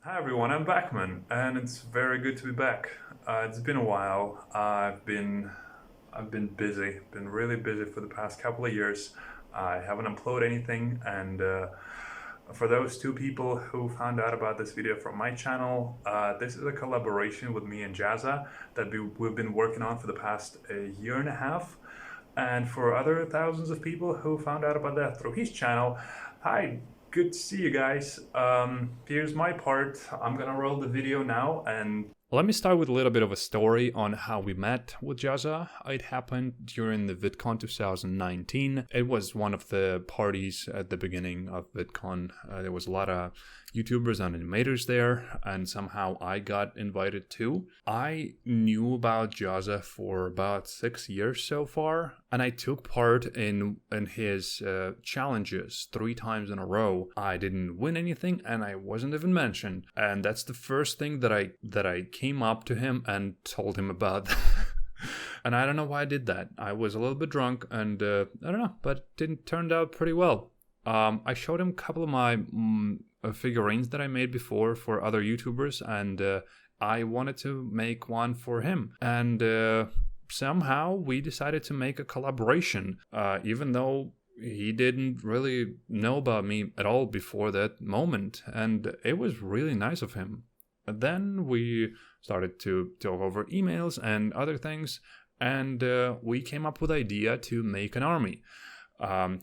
Hi everyone, I'm Backman, and it's very good to be back. It's been a while. I've been busy, been really busy for the past couple of years. I haven't uploaded anything, and for those two people who found out about this video from my channel, this is a collaboration with me and Jazza that we've been working on for the past a year and a half. And for other thousands of people who found out about that through his channel, hi, good to see you guys. Here's my part. I'm gonna roll the video now and let me start with a little bit of a story on how we met with Jazza. It happened during the VidCon 2019. It was one of the parties at the beginning of VidCon. There was a lot of YouTubers and animators there, and somehow I got invited too. I knew about Jazza for about 6 years so far, and I took part in his challenges 3 times in a row. I didn't win anything, and I wasn't even mentioned. And that's the first thing that I came up to him and told him about. And I don't know why I did that. I was a little bit drunk, and I don't know, but it turned out pretty well. I showed him a couple of my figurines that I made before for other YouTubers, and I wanted to make one for him. And somehow we decided to make a collaboration, even though he didn't really know about me at all before that moment, and it was really nice of him. Then we started to talk over emails and other things, and we came up with the idea to make an army.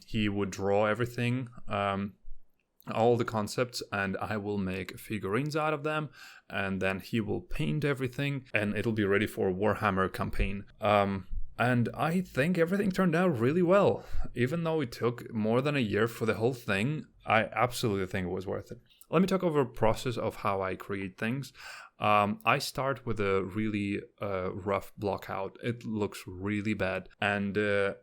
He would draw everything, all the concepts, and I will make figurines out of them, and then he will paint everything, and it'll be ready for a Warhammer campaign. And I think everything turned out really well. Even though it took more than a year for the whole thing, I absolutely think it was worth it. Let me talk over a process of how I create things. I start with a really rough block out. It looks really bad, and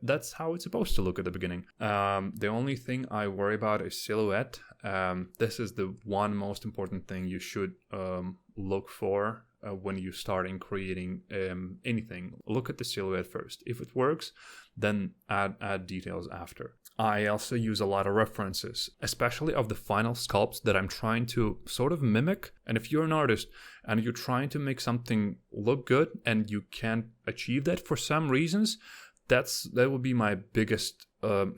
that's how it's supposed to look at the beginning. The only thing I worry about is silhouette. This is the one most important thing you should look for when you start in creating anything. Look at the silhouette first. If it works, then add details after. I also use a lot of references, especially of the final sculpts that I'm trying to sort of mimic. And if you're an artist and you're trying to make something look good and you can't achieve that for some reasons, that would be my biggest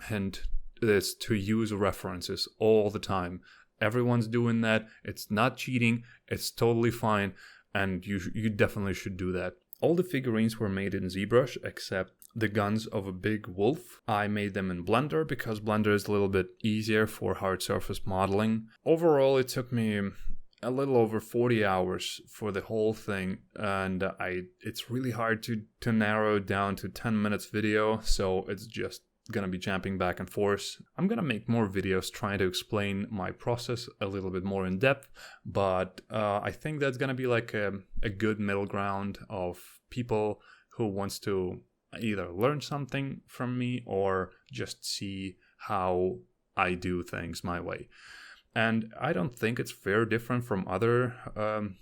hint, is to use references all the time. Everyone's doing that. It's not cheating. It's totally fine. And you definitely should do that. All the figurines were made in ZBrush except the guns of a big wolf. I made them in Blender because Blender is a little bit easier for hard surface modeling. Overall, it took me a little over 40 hours for the whole thing, and it's really hard to narrow it down to 10 minutes video, so it's just gonna be jumping back and forth. I'm gonna make more videos trying to explain my process a little bit more in depth, but I think that's gonna be like a good middle ground of people who wants to either learn something from me or just see how I do things my way. And I don't think it's very different from other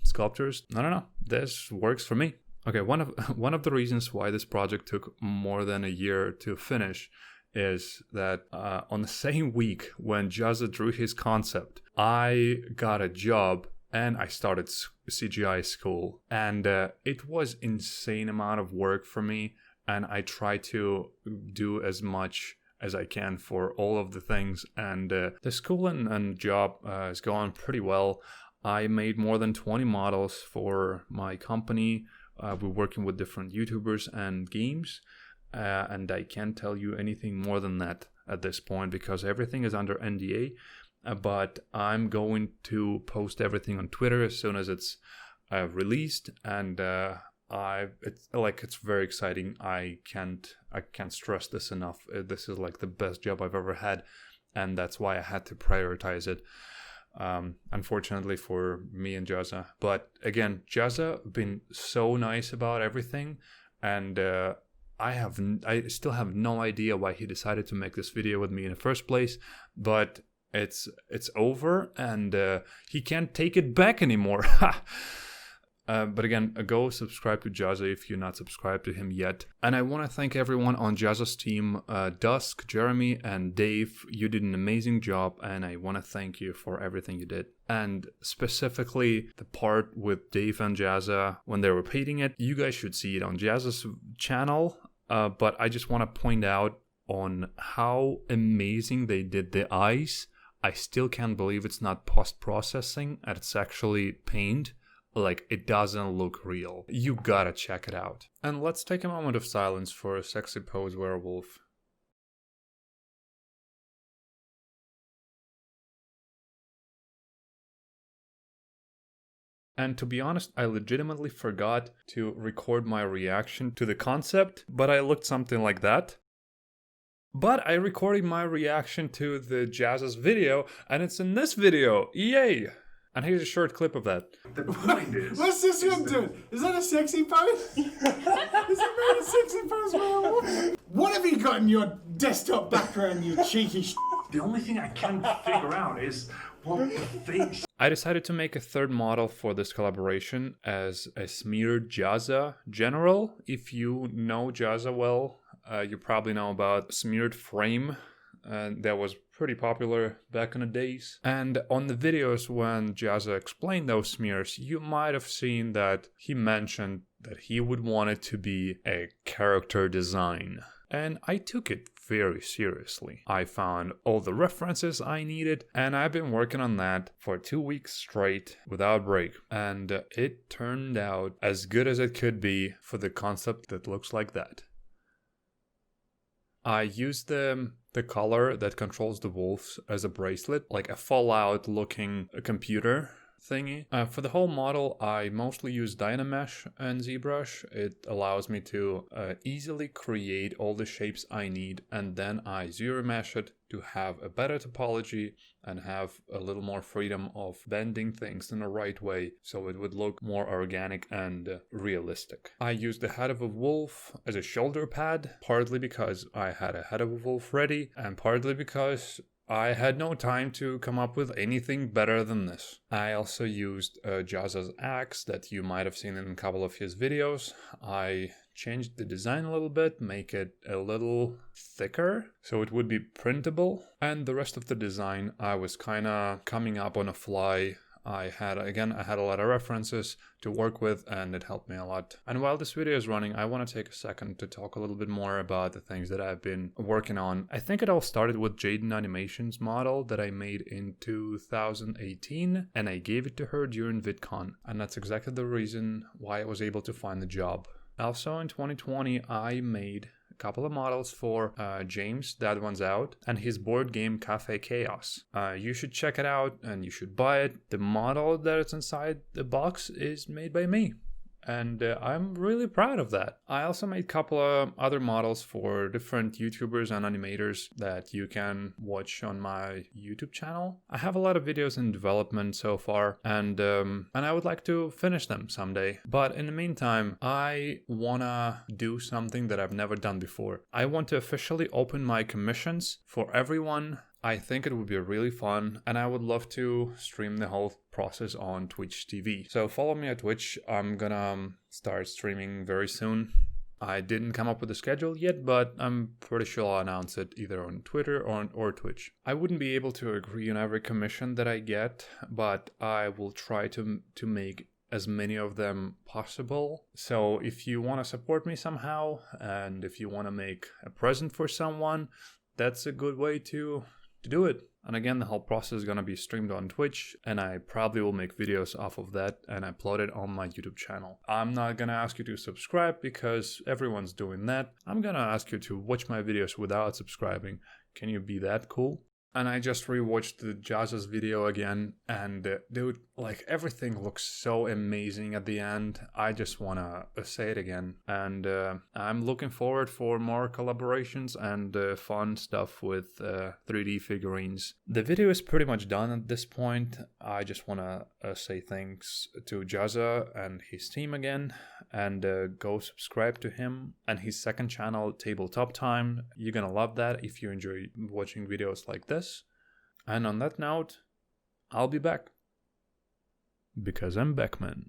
sculptors. I don't know. This works for me. Okay, one of the reasons why this project took more than a year to finish is that on the same week when Jazza drew his concept, I got a job and I started CGI school. And it was insane amount of work for me. And I try to do as much as I can for all of the things. And the school and job is going pretty well. I made more than 20 models for my company. We're working with different YouTubers and games. And I can't tell you anything more than that at this point because everything is under NDA. But I'm going to post everything on Twitter as soon as it's released. And it's very exciting. I can't stress this enough. This is like the best job I've ever had, and that's why I had to prioritize it. Unfortunately for me and Jazza, but again, Jazza been so nice about everything, and I still have no idea why he decided to make this video with me in the first place, but it's over, and he can't take it back anymore. But again, go subscribe to Jazza if you're not subscribed to him yet. And I want to thank everyone on Jazza's team, Dusk, Jeremy, and Dave. You did an amazing job, and I want to thank you for everything you did. and specifically the part with Dave and Jazza when they were painting it. You guys should see it on Jazza's channel, but I just want to point out on how amazing they did the eyes. I still can't believe it's not post-processing and it's actually paint. Like, it doesn't look real. You gotta check it out. And let's take a moment of silence for a sexy pose werewolf. And to be honest, I legitimately forgot to record my reaction to the concept, but I looked something like that. But I recorded my reaction to the Jazza's video, and it's in this video. Yay! And here's a short clip of that. The point is... What's this one doing? Is that a sexy pose? Is it a sexy pose, man? What have you got in your desktop background, you cheeky The only thing I can't figure out is what the face... I decided to make a third model for this collaboration as a smeared Jazza general. If you know Jazza well, you probably know about smeared frame. That was pretty popular back in the days. And on the videos when Jazza explained those smears, you might have seen that he mentioned that he would want it to be a character design. And I took it very seriously. I found all the references I needed, and I've been working on that for 2 weeks straight without break. And it turned out as good as it could be for the concept that looks like that. I used the collar that controls the wolves as a bracelet, like a Fallout looking computer thingy. For the whole model, I mostly use Dynamesh and ZBrush. It allows me to easily create all the shapes I need, and then I zero mesh it to have a better topology and have a little more freedom of bending things in the right way so it would look more organic and realistic. I used the head of a wolf as a shoulder pad, partly because I had a head of a wolf ready, and partly because I had no time to come up with anything better than this. I also used Jazza's axe that you might have seen in a couple of his videos. I changed the design a little bit, make it a little thicker so it would be printable. And the rest of the design I was kind of coming up on a fly. I had a lot of references to work with, and it helped me a lot. And while this video is running, I want to take a second to talk a little bit more about the things that I've been working on. I think it all started with Jaden Animation's model that I made in 2018, and I gave it to her during VidCon. And that's exactly the reason why I was able to find the job. Also in 2020, I made a couple of models for James, that one's out, and his board game Cafe Chaos. You should check it out and you should buy it. The model that's inside the box is made by me, and I'm really proud of that. I also made a couple of other models for different YouTubers and animators that you can watch on my YouTube channel. I have a lot of videos in development so far, and I would like to finish them someday. But in the meantime, I wanna do something that I've never done before. I want to officially open my commissions for everyone. I think it would be really fun, and I would love to stream the whole process on Twitch TV. So follow me at Twitch. I'm gonna start streaming very soon. I didn't come up with a schedule yet, but I'm pretty sure I'll announce it either on Twitter or Twitch. I wouldn't be able to agree on every commission that I get, but I will try to make as many of them possible. So if you want to support me somehow, and if you want to make a present for someone, that's a good way to do it. And again, the whole process is going to be streamed on Twitch, and I probably will make videos off of that and upload it on my YouTube channel. I'm not going to ask you to subscribe because everyone's doing that. I'm going to ask you to watch my videos without subscribing. Can you be that cool? And I just rewatched the Jazza's video again, and dude, like, everything looks so amazing at the end. I just wanna say it again. And I'm looking forward for more collaborations and fun stuff with 3D figurines. The video is pretty much done at this point. I just wanna say thanks to Jazza and his team again, and go subscribe to him and his second channel, Tabletop Time. You're gonna love that if you enjoy watching videos like this. And on that note, I'll be back. Because I'm Beckman.